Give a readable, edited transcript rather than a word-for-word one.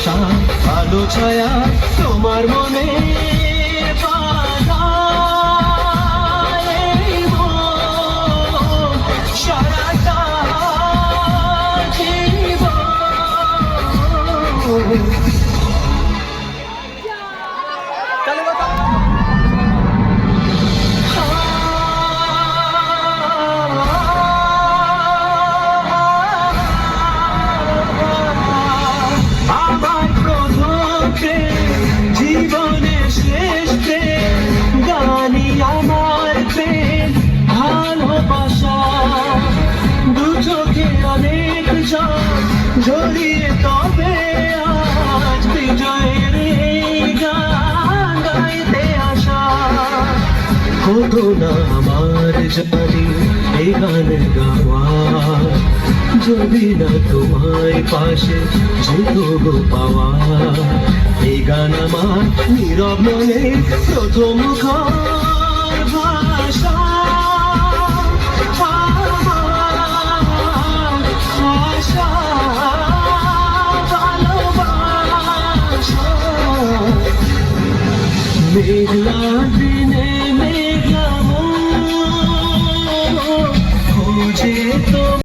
আশা আলো ছায়া তোমার মনে সারাটা জীবন জীবনের শেষ প্রেম গানি আমার প্রেম ভালোবাসা দু চোখে অনেক জল ঝরিয়ে তবে আজ বিজয়ের এই গান গাইতে আসা কত না আমার জানি এই গান গাওয়া যদি না তোমার পাশে যেত গো পাওয়া এই গান আমার নীরব মনে প্রথম ভাষা আশা ভালোবাসা মেঘলা দিনে মেঘলা খোঁজে তো